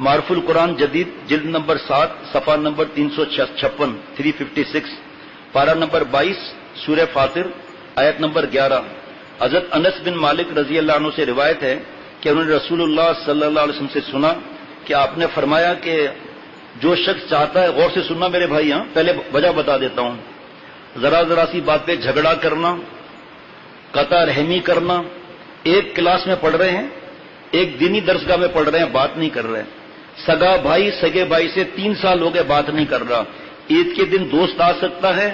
معرف القرآن جدید جلد نمبر 7 صفحہ نمبر 356 356 پارہ نمبر 22 سورہ فاطر آیت نمبر 11. حضرت انس بن مالک رضی اللہ عنہ سے روایت ہے کہ انہوں نے رسول اللہ صلی اللہ علیہ وسلم سے سنا کہ آپ نے فرمایا کہ جو شخص چاہتا ہے، غور سے سننا میرے بھائی، پہلے وجہ بتا دیتا ہوں، ذرا سی بات پہ جھگڑا کرنا، قطع رحمی کرنا. ایک کلاس میں پڑھ رہے ہیں، ایک دینی درسگاہ میں پڑھ رہے ہیں، بات نہیں کر رہے. سگا بھائی سگے بھائی سے 3 سال ہو گئے بات نہیں کر رہا. عید کے دن دوست آ سکتا ہے،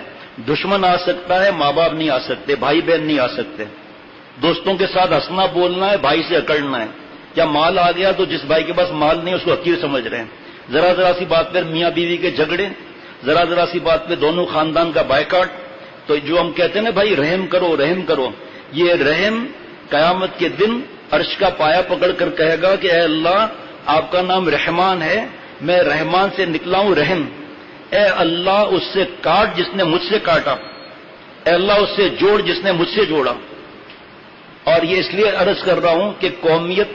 دشمن آ سکتا ہے، ماں باپ نہیں آ سکتے، بھائی بہن نہیں آ سکتے. دوستوں کے ساتھ ہنسنا بولنا ہے، بھائی سے اکڑنا ہے. یا مال آ گیا تو جس بھائی کے پاس مال نہیں اس کو حقیر سمجھ رہے ہیں. ذرا سی بات پر میاں بیوی کے جھگڑے، ذرا سی بات پہ دونوں خاندان کا بائیکاٹ. تو جو ہم کہتے ہیں نا بھائی رحم کرو رحم کرو، یہ رحم قیامت کے دن عرش کا پایا پکڑ کر کہے گا کہ اے اللہ آپ کا نام رحمان ہے، میں رحمان سے نکلا ہوں رحم. اے اللہ اس سے کاٹ جس نے مجھ سے کاٹا، اے اللہ اس سے جوڑ جس نے مجھ سے جوڑا. اور یہ اس لیے عرض کر رہا ہوں کہ قومیت،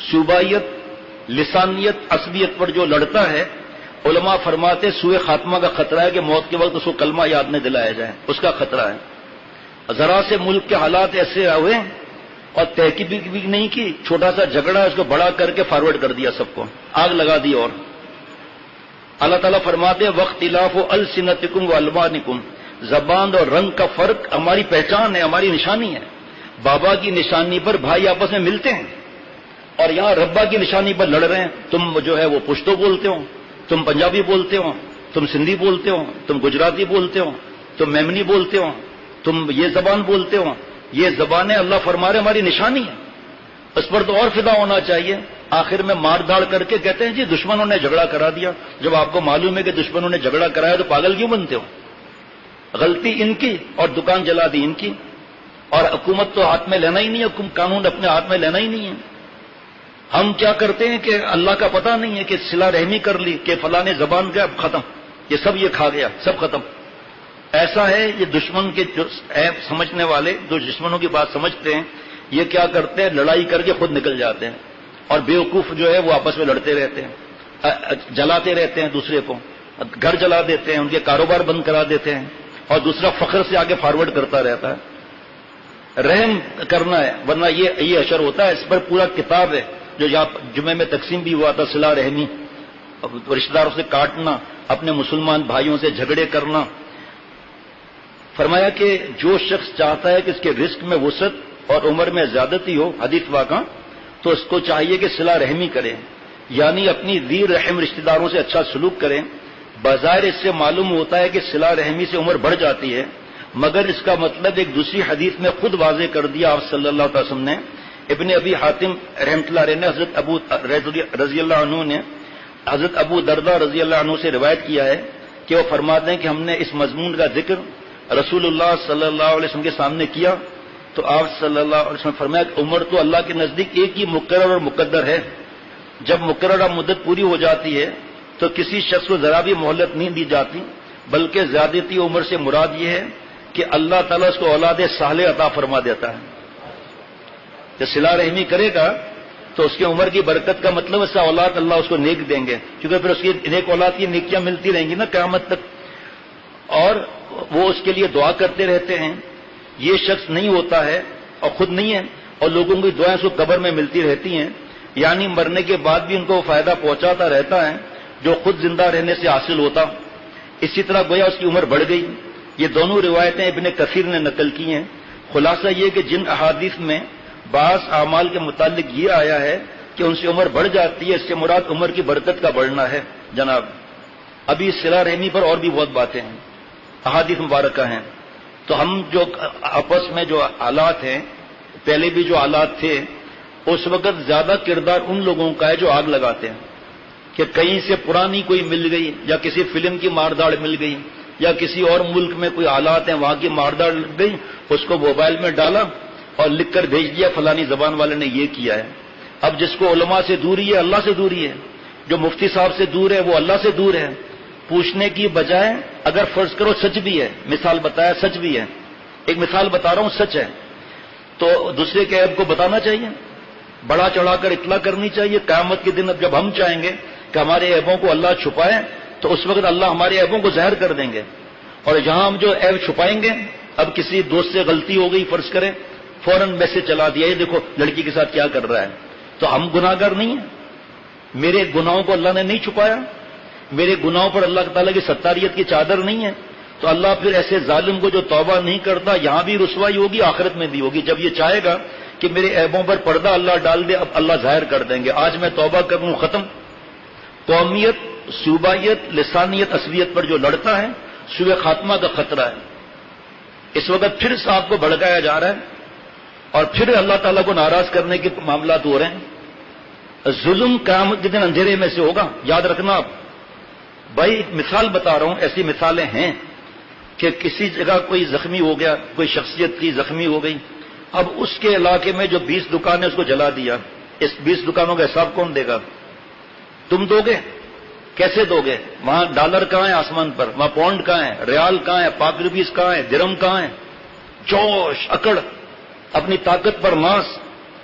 صوبائیت، لسانیت، عصبیت پر جو لڑتا ہے، علماء فرماتے سوء خاتمہ کا خطرہ ہے کہ موت کے وقت اس کو کلمہ یاد نہ دلایا جائے، اس کا خطرہ ہے. ذرا سے ملک کے حالات ایسے ہوئے اور تحقیق بھی نہیں کی، چھوٹا سا جھگڑا ہے اس کو بڑا کر کے فارورڈ کر دیا، سب کو آگ لگا دی. اور اللہ تعالیٰ فرماتے واختلاف السنتکم والوانکم، زبان اور رنگ کا فرق ہماری پہچان ہے، ہماری نشانی ہے. بابا کی نشانی پر بھائی آپس میں ملتے ہیں، اور یہاں ربا کی نشانی پر لڑ رہے ہیں. تم جو ہے وہ پشتو بولتے ہو، تم پنجابی بولتے ہو، تم سندھی بولتے ہو، تم گجراتی بولتے ہو، تم میمنی بولتے ہو، تم یہ زبان بولتے ہو. یہ زبانیں اللہ فرما رہے ہماری نشانی ہے، اس پر تو اور فدا ہونا چاہیے. آخر میں مار داڑ کر کے کہتے ہیں جی دشمنوں نے جھگڑا کرا دیا. جب آپ کو معلوم ہے کہ دشمنوں نے جھگڑا کرایا تو پاگل کیوں بنتے ہو؟ غلطی ان کی اور دکان جلا دی ان کی. اور حکومت تو ہاتھ میں لینا ہی نہیں ہے، قانون اپنے ہاتھ میں لینا ہی نہیں ہے. ہم کیا کرتے ہیں کہ اللہ کا پتہ نہیں ہے کہ صلہ رحمی کر لی کہ فلاں نے زبان کا اب ختم، یہ سب یہ کھا گیا، سب ختم. ایسا ہے یہ دشمن کے جو عیب سمجھنے والے، جو دشمنوں کی بات سمجھتے ہیں، یہ کیا کرتے ہیں لڑائی کر کے خود نکل جاتے ہیں. اور بیوقوف جو ہے وہ آپس میں لڑتے رہتے ہیں، جلاتے رہتے ہیں دوسرے کو، گھر جلا دیتے ہیں، ان کے کاروبار بند کرا دیتے ہیں، اور دوسرا فخر سے آگے فارورڈ کرتا رہتا ہے. رحم کرنا ہے، ورنہ یہ اشر ہوتا ہے. اس پر پورا کتاب ہے جو جمعے میں تقسیم بھی ہوا تھا، صلہ رحمی، رشتہ داروں سے کاٹنا، اپنے مسلمان بھائیوں سے جھگڑے کرنا. فرمایا کہ جو شخص چاہتا ہے کہ اس کے رزق میں وسعت اور عمر میں زیادتی ہو، حدیث واقعہ، تو اس کو چاہیے کہ صلہ رحمی کرے، یعنی اپنی ذی رحم رشتہ داروں سے اچھا سلوک کریں. بظاہر اس سے معلوم ہوتا ہے کہ صلہ رحمی سے عمر بڑھ جاتی ہے، مگر اس کا مطلب ایک دوسری حدیث میں خود واضح کر دیا آپ صلی اللہ علیہ وسلم نے. ابن ابی حاتم رحمۃ اللہ علیہ نے حضرت ابو رضی اللہ عنہ نے حضرت ابو دردہ رضی اللہ عنہ سے روایت کیا ہے کہ وہ فرماتے ہیں کہ ہم نے اس مضمون کا ذکر رسول اللہ صلی اللہ علیہ وسلم کے سامنے کیا تو آپ صلی اللہ علیہ وسلم فرمایا کہ عمر تو اللہ کے نزدیک ایک ہی مقرر اور مقدر ہے. جب مقررہ مدت پوری ہو جاتی ہے تو کسی شخص کو ذرا بھی مہلت نہیں دی جاتی، بلکہ زیادتی عمر سے مراد یہ ہے کہ اللہ تعالیٰ اس کو اولاد صالح عطا فرما دیتا ہے. کہ صلہ رحمی کرے گا تو اس کی عمر کی برکت کا مطلب اس کا اولاد اللہ اس کو نیک دیں گے، کیونکہ پھر اس کی نیک اولاد کی نیکیاں ملتی رہیں گی نا قیامت تک، اور وہ اس کے لیے دعا کرتے رہتے ہیں. یہ شخص نہیں ہوتا ہے اور خود نہیں ہے، اور لوگوں کی دعائیں اس کو قبر میں ملتی رہتی ہیں، یعنی مرنے کے بعد بھی ان کو فائدہ پہنچاتا رہتا ہے جو خود زندہ رہنے سے حاصل ہوتا. اسی طرح گویا اس کی عمر بڑھ گئی. یہ دونوں روایتیں ابن کثیر نے نقل کی ہیں. خلاصہ یہ کہ جن احادیث میں بعض اعمال کے متعلق یہ آیا ہے کہ ان سے عمر بڑھ جاتی ہے، اس سے مراد عمر کی برکت کا بڑھنا ہے. جناب ابھی صلہ رحمی پر اور بھی بہت باتیں ہیں، احادیث مبارکہ ہیں. تو ہم جو آپس میں جو آلات ہیں، پہلے بھی جو آلات تھے، اس وقت زیادہ کردار ان لوگوں کا ہے جو آگ لگاتے ہیں کہ کہیں سے پرانی کوئی مل گئی یا کسی فلم کی مارداڑ مل گئی یا کسی اور ملک میں کوئی آلات ہیں وہاں کی مارداڑ لگ گئی، اس کو موبائل میں ڈالا اور لکھ کر بھیج دیا فلانی زبان والے نے یہ کیا ہے. اب جس کو علماء سے دوری ہے اللہ سے دوری ہے، جو مفتی صاحب سے دور ہے وہ اللہ سے دور ہے. پوچھنے کی بجائے اگر فرض کرو سچ بھی ہے، مثال بتایا سچ بھی ہے، ایک مثال بتا رہا ہوں سچ ہے، تو دوسرے کے عیب کو بتانا چاہیے. بڑا چڑھا کر اطلاع کرنی چاہیے. قیامت کے دن جب ہم چاہیں گے کہ ہمارے عیبوں کو اللہ چھپائے تو اس وقت اللہ ہمارے عیبوں کو ظاہر کر دیں گے. اور جہاں ہم جو عیب چھپائیں گے، اب کسی دوست سے غلطی ہو گئی فرض کریں، فوراً میسج چلا دیا یہ دیکھو لڑکی کے ساتھ کیا کر رہا ہے، تو ہم گناہ گار نہیں ہیں؟ میرے گناہوں کو اللہ نے نہیں چھپایا؟ میرے گناہوں پر اللہ تعالیٰ کی ستاریت کی چادر نہیں ہے؟ تو اللہ پھر ایسے ظالم کو جو توبہ نہیں کرتا یہاں بھی رسوائی ہوگی، آخرت میں بھی ہوگی. جب یہ چاہے گا کہ میرے عیبوں پر پردہ اللہ ڈال دے، اب اللہ ظاہر کر دیں گے. آج میں توبہ کروں ختم. قومیت، صوبائیت، لسانیت، اصلیت پر جو لڑتا ہے سوء خاتمہ کا خطرہ ہے. اس وقت پھر صاحب کو بھڑکایا جا رہا ہے اور پھر اللہ تعالیٰ کو ناراض کرنے کے معاملات ہو رہے ہیں. ظلم قیامت کے دن اندھیرے میں سے ہوگا، یاد رکھنا. آپ بھائی ایک مثال بتا رہا ہوں، ایسی مثالیں ہیں کہ کسی جگہ کوئی زخمی ہو گیا، کوئی شخصیت کی زخمی ہو گئی، اب اس کے علاقے میں جو 20 دکانیں اس کو جلا دیا، اس 20 دکانوں کا حساب کون دے گا؟ تم دو گے؟ کیسے دو گے؟ وہاں ڈالر کہاں ہے آسمان پر، وہاں پاؤنڈ کہاں ہے، ریال کہاں ہے، پاک روپیز کہاں ہے، درہم کہاں ہے؟ جوش اکڑ، اپنی طاقت پر ناز،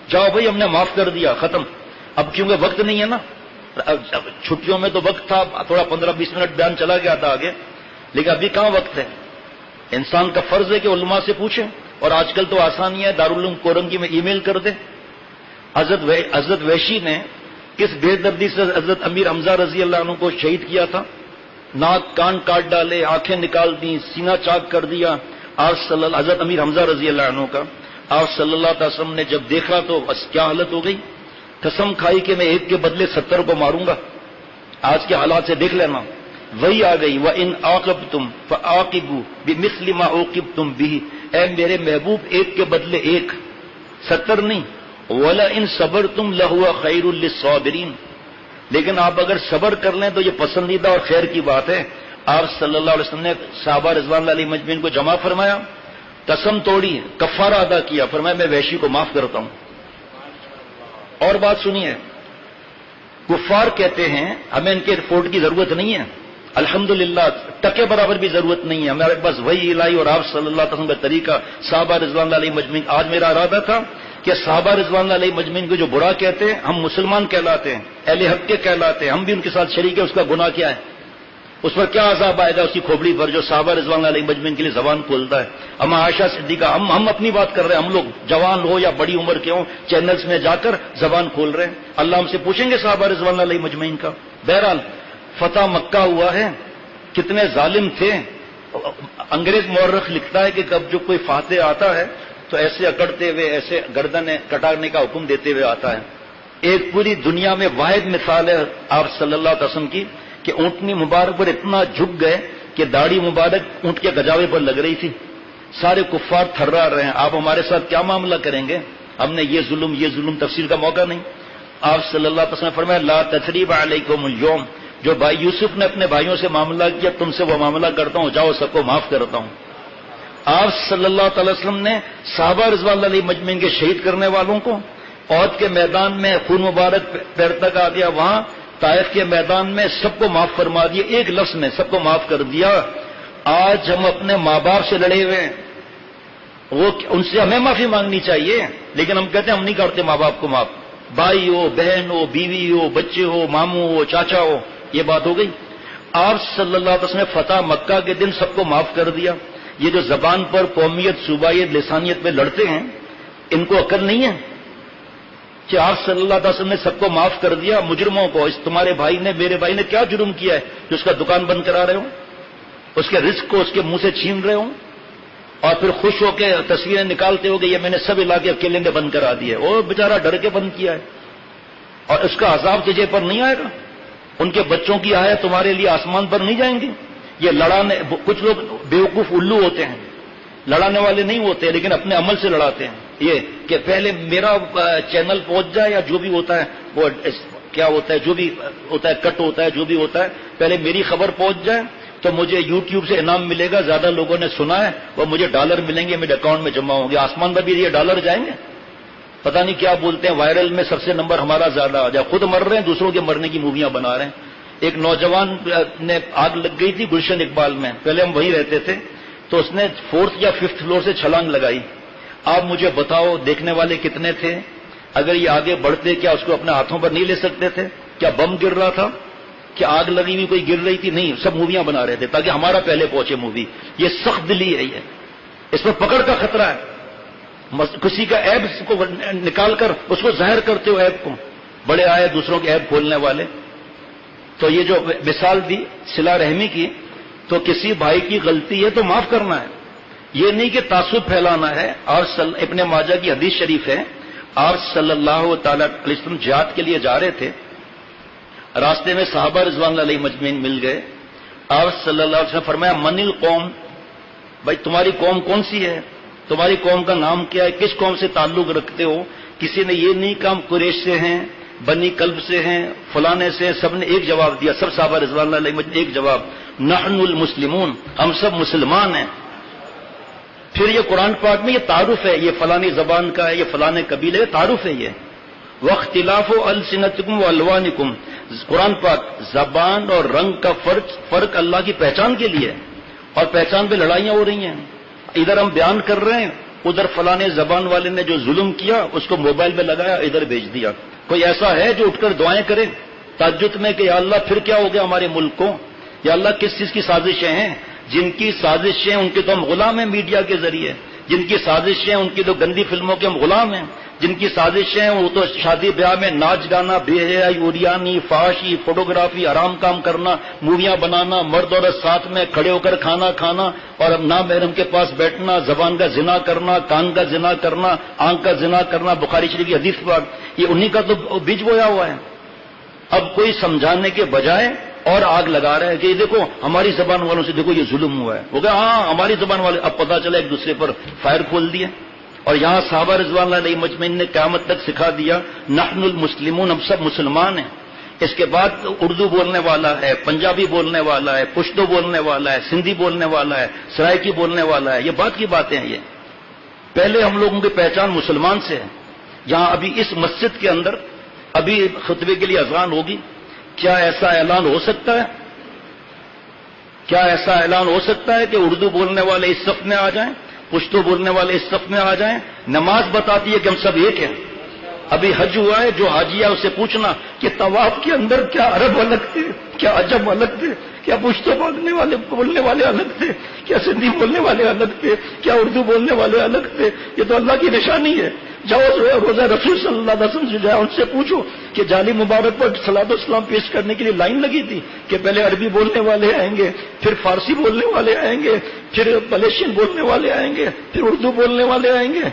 جاؤ بھائی ہم نے معاف کر دیا، ختم. اب کیونکہ وقت نہیں ہے نا، چھٹیوں میں تو وقت تھا، تھوڑا 15-20 منٹ بیان چلا گیا تھا آگے، لیکن ابھی کہاں وقت ہے. انسان کا فرض ہے کہ علماء سے پوچھیں، اور آج کل تو آسانی ہے، دارالعلوم کورنگی میں ای میل کر دیں. حضرت وحشی نے کس بے دردی سے حضرت امیر حمزہ رضی اللہ عنہ کو شہید کیا تھا، ناک کان کاٹ ڈالے، آنکھیں نکال دیں، سینہ چاک کر دیا. حضرت امیر حمزہ رضی اللہ عنہ کا آپ صلی اللہ علیہ وسلم نے جب دیکھا تو بس کیا حالت ہو گئی، قسم کھائی کہ میں ایک کے بدلے 70 کو ماروں گا. آج کے حالات سے دیکھ لینا، وہی آ گئی وَإِنْ عَاقَبْتُمْ فَعَاقِبُوا بِمِثْلِ مَا عُوقِبْتُمْ بِهِ. اے میرے محبوب ایک کے بدلے ایک، 70 نہیں. وَلَئِنْ صَبَرْتُمْ لَهُوَ خَيْرٌ لِلصَّابِرِينَ. لیکن آپ اگر صبر کر لیں تو یہ پسندیدہ اور خیر کی بات ہے. آپ صلی اللہ علیہ وسلم نے صحابہ رضوان اللہ علیہ مجمعین کو جمع فرمایا، قسم توڑی، کفارہ ادا کیا، فرمایا میں وحشی کو معاف کرتا ہوں. اور بات سنیے، کفار کہتے ہیں ہمیں ان کے رپورٹ کی ضرورت نہیں ہے، الحمدللہ ٹکے برابر بھی ضرورت نہیں ہے، ہمارے پاس وحی الہی اور آپ صلی اللہ علیہ وسلم کا طریقہ، صحابہ رضوان اللہ علیہ مجمعین. آج میرا ارادہ تھا کہ صحابہ رضوان اللہ علیہ مجمعین کو جو برا کہتے ہیں، ہم مسلمان کہلاتے ہیں، اہل حق کے کہلاتے ہیں، ہم بھی ان کے ساتھ شریک ہیں، اس کا گناہ کیا ہے، اس پر کیا عذاب آئے گا اس کی کھوپڑی پر جو صحابہ رضوان اللہ علیہ مجمعین کے لیے زبان کھولتا ہے. ہم عائشہ صدیقہ، ہم اپنی بات کر رہے ہیں، ہم لوگ جوان ہو یا بڑی عمر کے ہوں، چینلز میں جا کر زبان کھول رہے ہیں. اللہ ہم سے پوچھیں گے صحابہ رضوان اللہ علیہ مجمعین کا. بہرحال فتح مکہ ہوا ہے، کتنے ظالم تھے. انگریز مورخ لکھتا ہے کہ کب جو کوئی فاتح آتا ہے تو ایسے اکڑتے ہوئے، ایسے گردنیں کٹانے کا حکم دیتے ہوئے آتا ہے. ایک پوری دنیا میں واحد مثال ہے آپ صلی اللہ علیہ وسلم کی کہ اونٹنی مبارک پر اتنا جھک گئے کہ داڑھی مبارک اونٹ کے گجاوے پر لگ رہی تھی. سارے کفار تھرا رہے ہیں، آپ ہمارے ساتھ کیا معاملہ کریں گے، ہم نے یہ ظلم تفصیل کا موقع نہیں. آپ صلی اللہ علیہ وسلم نے فرمایا لا تثریب علیکم اليوم. جو بھائی یوسف نے اپنے بھائیوں سے معاملہ کیا تم سے وہ معاملہ کرتا ہوں، جاؤ سب کو معاف کرتا ہوں. آپ صلی اللہ تعالی وسلم نے صحابہ رضوان اللہ علیہ مجمعین کے شہید کرنے والوں کو، احد کے میدان میں خون مبارک پیر تک آ گیا، وہاں طائف کے میدان میں سب کو معاف فرما دیا، ایک لفظ میں سب کو معاف کر دیا. آج ہم اپنے ماں باپ سے لڑے ہوئے ہیں، وہ ان سے ہمیں معافی مانگنی چاہیے، لیکن ہم کہتے ہیں ہم نہیں کرتے ماں باپ کو معاف. بھائی ہو، بہن ہو، بیوی ہو، بچے ہو، ماموں ہو، چاچا ہو، یہ بات ہو گئی. آپ صلی اللہ علیہ وسلم نے فتح مکہ کے دن سب کو معاف کر دیا. یہ جو زبان پر قومیت، صوبائیت، لسانیت میں لڑتے ہیں، ان کو عقل نہیں ہے کہ آپ صلی اللہ علیہ وسلم نے سب کو معاف کر دیا. مجرموں کو، اس تمہارے بھائی نے، میرے بھائی نے کیا جرم کیا ہے جو اس کا دکان بند کرا رہے ہو، اس کے رزق کو اس کے منہ سے چھین رہے ہو، اور پھر خوش ہو کے تصویریں نکالتے ہو کہ یہ میں نے سب علاقے اکیلے نے بند کرا دیے. وہ بیچارہ ڈر کے بند کیا ہے، اور اس کا عذاب تجھے پر نہیں آئے گا. ان کے بچوں کی آیت تمہارے لیے آسمان پر نہیں جائیں گی. یہ لڑانے، کچھ لوگ بیوقوف الو ہوتے ہیں، لڑانے والے نہیں ہوتے لیکن اپنے عمل سے لڑاتے ہیں. یہ کہ پہلے میرا چینل پہنچ جائے، یا جو بھی ہوتا ہے وہ کیا ہوتا ہے، جو بھی ہوتا ہے کٹ ہوتا ہے، جو بھی ہوتا ہے، پہلے میری خبر پہنچ جائے تو مجھے یوٹیوب سے انعام ملے گا، زیادہ لوگوں نے سنا ہے، وہ مجھے ڈالر ملیں گے، میرے اکاؤنٹ میں جمع ہوں گے. آسمان پر بھی یہ ڈالر جائیں گے، پتہ نہیں کیا بولتے ہیں، وائرل میں سب سے نمبر ہمارا زیادہ آ جائے. خود مر رہے ہیں، دوسروں کے مرنے کی موویاں بنا رہے ہیں. ایک نوجوان نے آگ لگ گئی تھی گلشن اقبال میں، پہلے ہم وہیں رہتے تھے، تو اس نے 4th یا 5th فلور سے چھلانگ لگائی. آپ مجھے بتاؤ دیکھنے والے کتنے تھے؟ اگر یہ آگے بڑھتے کیا اس کو اپنے ہاتھوں پر نہیں لے سکتے تھے؟ کیا بم گر رہا تھا؟ کیا آگ لگی ہوئی کوئی گر رہی تھی؟ نہیں، سب موویاں بنا رہے تھے تاکہ ہمارا پہلے پہنچے مووی. یہ سخت دلی ہے، یہ اس پر پکڑ کا خطرہ ہے. کسی کا عیب کو نکال کر اس کو ظاہر کرتے ہو عیب کو. بڑے آئے دوسروں کے عیب کھولنے والے. تو یہ جو مثال دی صلہ رحمی کی، تو کسی بھائی کی غلطی ہے تو معاف کرنا ہے، یہ نہیں کہ تعصب پھیلانا ہے. اور ابن ماجہ کی حدیث شریف ہے، آپ صلی اللہ تعالی علیہ وسلم جہاد کے لیے جا رہے تھے، راستے میں صحابہ رضوان اللہ علیہ مجمعین مل گئے. آپ صلی اللہ علیہ وسلم فرمایا من القوم، بھائی تمہاری قوم کون سی ہے، تمہاری قوم کا نام کیا ہے، کس قوم سے تعلق رکھتے ہو؟ کسی نے یہ نہیں کہا ہم قریش سے ہیں، بنی کلب سے ہیں، فلانے سے. سب نے ایک جواب دیا، سب صحابہ رضوان اللہ علیہ مجمعین ایک جواب، نحن المسلمون، ہم سب مسلمان ہیں. پھر یہ قرآن پاک میں یہ تعارف ہے، یہ فلانی زبان کا ہے، یہ فلانے قبیلے، تعارف ہے یہ. واختلاف السنتکم والوانکم، قرآن پاک زبان اور رنگ کا فرق اللہ کی پہچان کے لیے، اور پہچان پہ لڑائیاں ہو رہی ہیں. ادھر ہم بیان کر رہے ہیں، ادھر فلانے زبان والے نے جو ظلم کیا اس کو موبائل میں لگایا، ادھر بھیج دیا. کوئی ایسا ہے جو اٹھ کر دعائیں کرے تہجد میں کہ یا اللہ پھر کیا ہو گیا ہمارے ملک کو؟ یا اللہ کس چیز کی سازشیں ہیں؟ جن کی سازشیں ان کے تو ہم غلام ہیں میڈیا کے ذریعے، جن کی سازشیں ان کی تو گندی فلموں کے ہم غلام ہیں، جن کی سازشیں وہ تو شادی بیاہ میں ناچ گانا، بے حیائی، اوریانی، فحاشی، فوٹوگرافی، حرام کام کرنا، موویاں بنانا، مرد عورت ساتھ میں کھڑے ہو کر کھانا کھانا، اور اب نامحرم کے پاس بیٹھنا، زبان کا زنا کرنا، کان کا زنا کرنا، آنکھ کا زنا کرنا. بخاری شریف کی حدیث پاک یہ انہی کا تو بیج بویا ہوا ہے. اب کوئی سمجھانے کے بجائے اور آگ لگا رہا ہے کہ یہ دیکھو ہماری زبان والوں سے دیکھو یہ ظلم ہوا ہے. وہ کہا ہاں ہماری زبان والے، اب پتہ چلا ایک دوسرے پر فائر کھول دیے. اور یہاں صحابہ رضوان اللہ علیہ مجمعین نے قیامت تک سکھا دیا نحن المسلمون، ہم سب مسلمان ہیں. اس کے بعد اردو بولنے والا ہے، پنجابی بولنے والا ہے، پشتو بولنے والا ہے، سندھی بولنے والا ہے، سرائکی بولنے والا ہے. یہ بات کی باتیں ہیں. یہ پہلے ہم لوگوں کی پہچان مسلمان سے ہے. یہاں ابھی اس مسجد کے اندر ابھی خطبے کے لیے اذان ہوگی. کیا ایسا اعلان ہو سکتا ہے؟ کیا ایسا اعلان ہو سکتا ہے کہ اردو بولنے والے اس صف میں آ جائیں، پشتو بولنے والے اس صف میں آ جائیں؟ نماز بتاتی ہے کہ ہم سب ایک ہیں. ابھی حج ہوا ہے، جو حاجی ہے اسے پوچھنا کہ طواف کے اندر کیا عرب الگ تھے، کیا عجم الگ تھے، کیا پشتو بولنے والے الگ تھے، کیا سندھی بولنے والے الگ تھے، کیا اردو بولنے والے الگ تھے؟ یہ تو اللہ کی نشانی ہے. جاؤ روزہ رسول صلی اللہ علیہ وسلم سے جاؤ، ان سے پوچھو کہ جعلی مبارک پر صلاۃ والسلام پیش کرنے کے لیے لائن لگی تھی کہ پہلے عربی بولنے والے آئیں گے، پھر فارسی بولنے والے آئیں گے، پھر ملیشین بولنے والے آئیں گے، پھر اردو بولنے والے آئیں گے.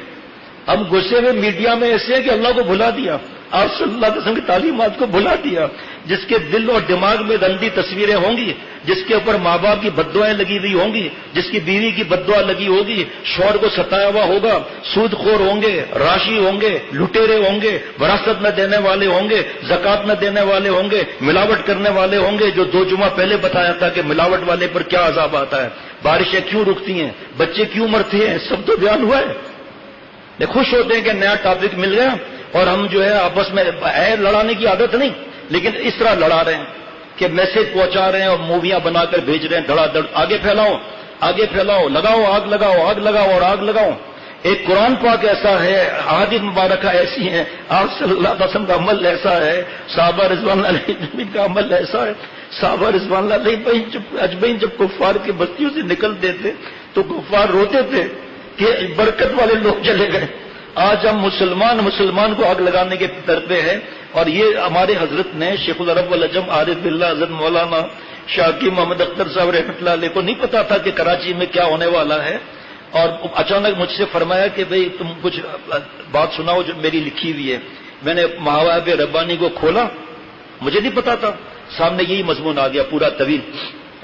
ہم غصے میں میڈیا میں ایسے ہیں کہ اللہ کو بھلا دیا، آپ صلی اللہ علیہ وسلم کی تعلیمات کو بھلا دیا. جس کے دل اور دماغ میں گندی تصویریں ہوں گی، جس کے اوپر ماں باپ کی بددعائیں لگی ہوئی ہوں گی، جس کی بیوی کی بددعا لگی ہوگی، شوہر کو ستایا ہوا ہوگا، سود خور ہوں گے، راشی ہوں گے، لٹیرے ہوں گے، وراثت نہ دینے والے ہوں گے، زکات نہ دینے والے ہوں گے، ملاوٹ کرنے والے ہوں گے. جو 2 جمعہ پہلے بتایا تھا کہ ملاوٹ والے پر کیا عذاب آتا ہے، بارشیں کیوں رکتی ہیں، بچے کیوں مرتے ہیں، سب تو بیان ہوا ہے. خوش ہوتے ہیں کہ نیا ٹاپک مل گیا، اور ہم جو ہے آپس میں لڑانے کی عادت نہیں، لیکن اس طرح لڑا رہے ہیں کہ میسج پہنچا رہے ہیں اور موویاں بنا کر بھیج رہے ہیں دھڑا دھڑ. آگے پھیلاؤ، آگے پھیلاؤ، لگاؤ آگ، لگاؤ آگ، لگاؤ اور آگ لگاؤ. ایک قرآن پاک ایسا ہے، احادیث مبارکہ ایسی ہیں، آپ صلی اللہ علیہ وسلم کا عمل ایسا ہے، صحابہ رضوان اللہ علیہ کا عمل ایسا ہے. صحابہ رضوان اللہ علیہ اجمعین جب کفار کی بستیوں سے نکلتے تھے تو کفار روتے تھے کہ برکت والے لوگ چلے گئے. آج ہم مسلمان کو آگ لگانے کے طرفے ہیں. اور یہ ہمارے حضرت نے شیخ العرب والعجم عارف باللہ حضرت مولانا شاکی محمد اختر صاحب رحمۃ اللہ علیہ کو نہیں پتا تھا کہ کراچی میں کیا ہونے والا ہے، اور اچانک مجھ سے فرمایا کہ بھئی تم کچھ بات سناؤ جو میری لکھی ہوئی ہے. میں نے مواہب ربانی کو کھولا، مجھے نہیں پتا تھا، سامنے یہی مضمون آ گیا پورا طویل.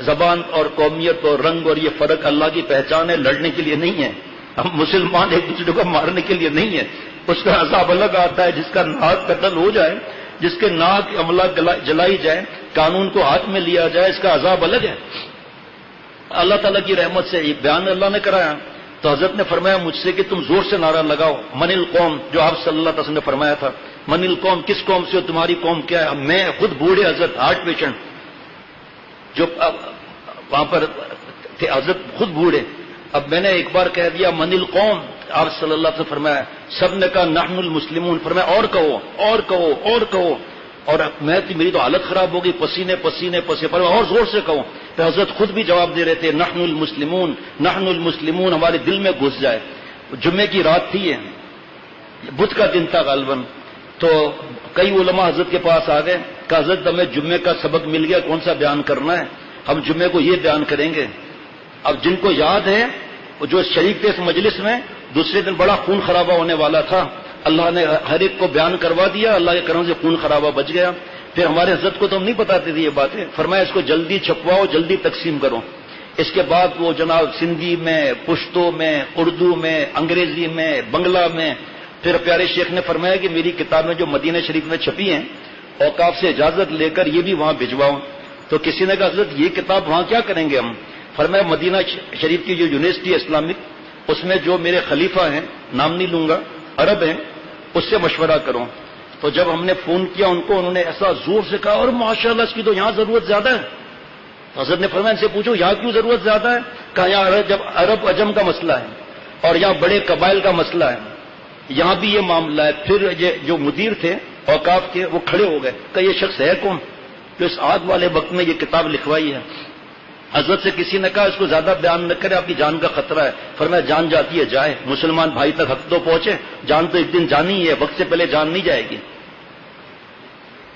زبان اور قومیت اور رنگ اور یہ فرق اللہ کی پہچان ہے، لڑنے کے لیے نہیں ہے. ہم مسلمان ایک دوسرے کو مارنے کے لیے نہیں ہے. اس کا عذاب الگ آتا ہے. جس کا ناک قتل ہو جائے، جس کے ناک عملہ جلائی جائے، قانون کو ہاتھ میں لیا جائے، اس کا عذاب الگ ہے. اللہ تعالیٰ کی رحمت سے یہ بیان اللہ نے کرایا. تو حضرت نے فرمایا مجھ سے کہ تم زور سے نعرہ لگاؤ من القوم، جو آپ صلی اللہ علیہ وسلم نے فرمایا تھا. من القوم، کس قوم سے ہو، تمہاری قوم کیا ہے؟ میں خود بوڑھے حضرت ہارٹ پیشنٹ جو وہاں پر تھے، حضرت خود بوڑھے. اب میں نے ایک بار کہہ دیا من القوم، آپ صلی اللہ علیہ وسلم فرمایا، سب نے کہا نحن المسلمون، فرمایا اور کہو اور کہو اور کہو، اور میری تو حالت خراب ہو گئی، پسینے پسینے پسینے، فرمایا اور زور سے کہو۔ پھر حضرت خود بھی جواب دے رہے تھے نحن المسلمون نحن المسلمون، ہمارے دل میں گھس جائے۔ جمعے کی رات تھی، یہ بدھ کا دن تھا غالباً، تو کئی علماء حضرت کے پاس آ گئے کہ حضرت ہمیں جمعے کا سبق مل گیا، کون سا بیان کرنا ہے؟ ہم جمعے کو یہ بیان کریں گے۔ اب جن کو یاد ہے جو شریک تھے اس مجلس میں، دوسرے دن بڑا خون خرابہ ہونے والا تھا، اللہ نے ہر ایک کو بیان کروا دیا، اللہ کے کرم سے خون خرابہ بچ گیا۔ پھر ہمارے حضرت کو تو ہم نہیں بتاتے تھے یہ باتیں، فرمایا اس کو جلدی چھپواؤ، جلدی تقسیم کرو۔ اس کے بعد وہ جناب سندھی میں، پشتو میں، اردو میں، انگریزی میں، بنگلہ میں۔ پھر پیارے شیخ نے فرمایا کہ میری کتابیں جو مدینہ شریف میں چھپی ہیں، اوقاف سے اجازت لے کر یہ بھی وہاں بھجواؤ۔ تو کسی نے کہا حضرت یہ کتاب وہاں کیا کریں گے ہم؟ فرمایا مدینہ شریف کی جو یونیورسٹی اسلامک، اس میں جو میرے خلیفہ ہیں، نام نہیں لوں گا، عرب ہیں، اس سے مشورہ کرو۔ تو جب ہم نے فون کیا ان کو، انہوں نے ایسا زور سے کہا اور ماشاءاللہ اس کی تو یہاں ضرورت زیادہ ہے۔ حضرت نے فرمایا ان سے پوچھو یہاں کیوں ضرورت زیادہ ہے؟ کہا یہاں جب عرب عجم کا مسئلہ ہے اور یہاں بڑے قبائل کا مسئلہ ہے، یہاں بھی یہ معاملہ ہے۔ پھر جو مدیر تھے اوقاف کے وہ کھڑے ہو گئے کہ یہ شخص ہے کون جو اس آگ والے وقت میں یہ کتاب لکھوائی ہے؟ حضرت سے کسی نے کہا اس کو زیادہ بیان نہ کرے، آپ کی جان کا خطرہ ہے۔ فرمایا جان جاتی ہے جائے، مسلمان بھائی تک حق تو پہنچے، جان تو ایک دن جانی ہی ہے، وقت سے پہلے جان نہیں جائے گی،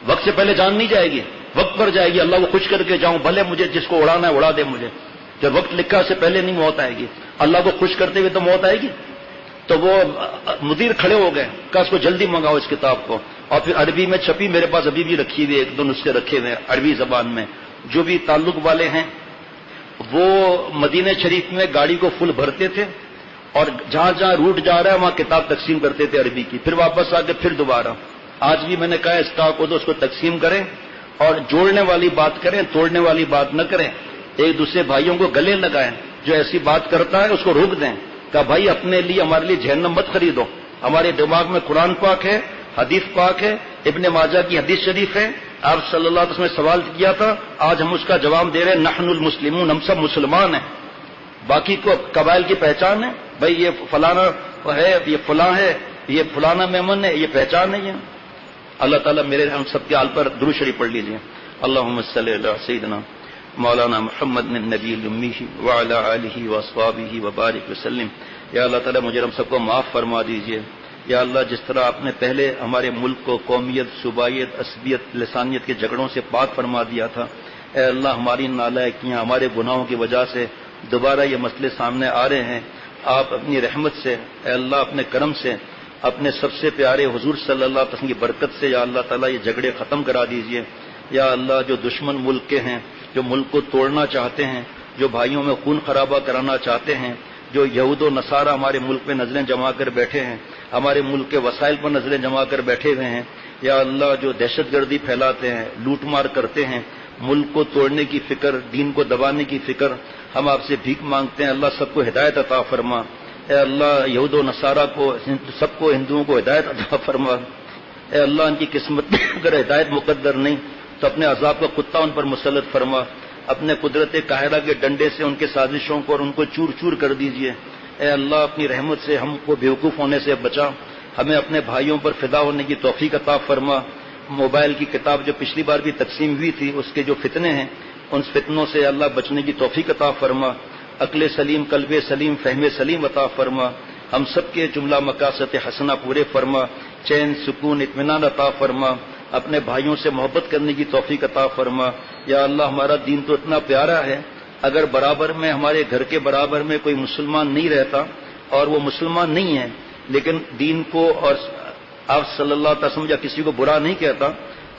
وقت سے پہلے جان نہیں جائے گی، وقت پر جائے گی۔ اللہ کو خوش کر کے جاؤں، بھلے مجھے جس کو اڑانا ہے اڑا دے مجھے، جب وقت لکھا سے پہلے نہیں موت آئے گی، اللہ کو خوش کرتے ہوئے تو موت آئے گی۔ تو وہ مدیر کھڑے ہو گئے کہ اس کو جلدی منگاؤ اس کتاب کو، اور پھر عربی میں چھپی، میرے پاس ابھی بھی رکھی ہوئی، ایک دو نسخے رکھے ہوئے عربی زبان میں۔ جو بھی تعلق والے ہیں وہ مدینہ شریف میں گاڑی کو فل بھرتے تھے اور جہاں جہاں روٹ جا رہا ہے وہاں کتاب تقسیم کرتے تھے عربی کی، پھر واپس آ کے پھر دوبارہ۔ آج بھی میں نے کہا اسٹاک ہو تو اس کو تقسیم کریں اور جوڑنے والی بات کریں، توڑنے والی بات نہ کریں۔ ایک دوسرے بھائیوں کو گلے لگائیں، جو ایسی بات کرتا ہے اس کو روک دیں کہ بھائی اپنے لیے ہمارے لیے جہنم مت خریدو، ہمارے دماغ میں قرآن پاک ہے، حدیث پاک ہے، ابن ماجہ کی حدیث شریف ہے، آپ صلی اللہ علیہ وسلم نے سوال کیا تھا، آج ہم اس کا جواب دے رہے ہیں، نحن المسلمون، ہم سب مسلمان ہیں۔ باقی کو قبائل کی پہچان ہے، بھائی یہ فلانا ہے، یہ فلاں ہے، یہ فلانا میمن ہے، یہ پہچان نہیں ہے۔ اللہ تعالیٰ میرے ہم سب کے حال پر درود شریف پڑھ لیجیے۔ اللہم صلی علی سیدنا مولانا محمد النبی الامی وعلی آلہ واصحابہ وبارک وسلم۔ یا اللہ تعالیٰ مجھے ہم سب کو معاف فرما دیجیے۔ یا اللہ جس طرح آپ نے پہلے ہمارے ملک کو قومیت، صوبائیت، عصبیت، لسانیت کے جھگڑوں سے پاک فرما دیا تھا، اے اللہ ہماری نالائکیاں، ہمارے گناہوں کی وجہ سے دوبارہ یہ مسئلے سامنے آ رہے ہیں، آپ اپنی رحمت سے، اے اللہ اپنے کرم سے، اپنے سب سے پیارے حضور صلی اللہ علیہ وسلم کی برکت سے یا اللہ تعالیٰ یہ جھگڑے ختم کرا دیجیے۔ یا اللہ جو دشمن ملک کے ہیں، جو ملک کو توڑنا چاہتے ہیں، جو بھائیوں میں خون خرابہ کرانا چاہتے ہیں، جو یہود و نصارہ ہمارے ملک میں نظریں جما کر بیٹھے ہیں، ہمارے ملک کے وسائل پر نظریں جما کر بیٹھے ہوئے ہیں، یا اللہ جو دہشت گردی پھیلاتے ہیں، لوٹ مار کرتے ہیں، ملک کو توڑنے کی فکر، دین کو دبانے کی فکر، ہم آپ سے بھیک مانگتے ہیں، اللہ سب کو ہدایت عطا فرما۔ اے اللہ یہود و نصارہ کو، سب کو، ہندوؤں کو ہدایت عطا فرما۔ اے اللہ ان کی قسمت میں اگر ہدایت مقدر نہیں تو اپنے عذاب کا کتا ان پر مسلط فرما، اپنے قدرت قاہرہ کے ڈنڈے سے ان کے سازشوں کو اور ان کو چور چور کر دیجیے۔ اے اللہ اپنی رحمت سے ہم کو بیوقوف ہونے سے بچا، ہمیں اپنے بھائیوں پر فدا ہونے کی توفیق عطا فرما۔ موبائل کی کتاب جو پچھلی بار بھی تقسیم ہوئی تھی، اس کے جو فتنے ہیں ان فتنوں سے اللہ بچنے کی توفیق عطا فرما، عقل سلیم، قلب سلیم، فہم سلیم عطا فرما، ہم سب کے جملہ مقاصد حسنہ پورے فرما، چین، سکون، اطمینان عطا فرما، اپنے بھائیوں سے محبت کرنے کی توفیق عطا فرما۔ یا اللہ ہمارا دین تو اتنا پیارا ہے، اگر برابر میں ہمارے گھر کے برابر میں کوئی مسلمان نہیں رہتا اور وہ مسلمان نہیں ہے لیکن دین کو اور آپ صلی اللہ علیہ وسلم یا کسی کو برا نہیں کہتا،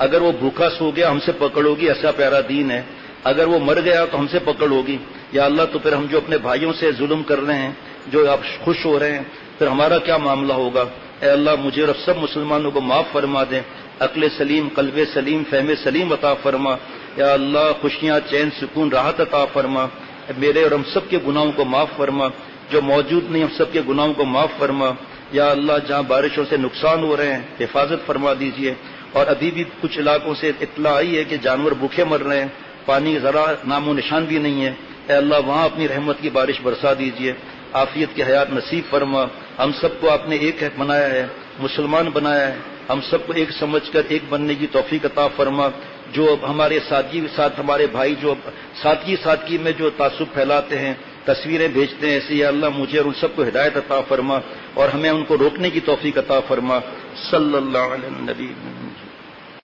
اگر وہ بھوکا سو گیا ہم سے پکڑ ہوگی، ایسا پیارا دین ہے، اگر وہ مر گیا تو ہم سے پکڑ ہوگی۔ یا اللہ تو پھر ہم جو اپنے بھائیوں سے ظلم کر رہے ہیں، جو آپ خوش ہو رہے ہیں، پھر ہمارا کیا معاملہ ہوگا؟ اے اللہ مجھے اور سب مسلمانوں کو معاف فرما دیں، عقل سلیم، قلب سلیم، فہم سلیم عطا فرما۔ یا اللہ خوشیاں، چین، سکون، راحت عطا فرما، میرے اور ہم سب کے گناہوں کو معاف فرما، جو موجود نہیں ہم سب کے گناہوں کو معاف فرما۔ یا اللہ جہاں بارشوں سے نقصان ہو رہے ہیں حفاظت فرما دیجیے، اور ابھی بھی کچھ علاقوں سے اطلاع آئی ہے کہ جانور بھوکے مر رہے ہیں، پانی ذرا نام و نشان بھی نہیں ہے، اے اللہ وہاں اپنی رحمت کی بارش برسا دیجیے، عافیت کی حیات نصیب فرما، ہم سب کو آپ نے ایک بنایا ہے، مسلمان بنایا ہے، ہم سب کو ایک سمجھ کر ایک بننے کی توفیق عطا فرما۔ جو ہمارے ساتھی ساتھ ہمارے بھائی جو ساتھی میں جو تعصب پھیلاتے ہیں، تصویریں بھیجتے ہیں، ایسے یا اللہ مجھے اور ان سب کو ہدایت عطا فرما اور ہمیں ان کو روکنے کی توفیق عطا فرما۔ صلی اللہ علیہ نبی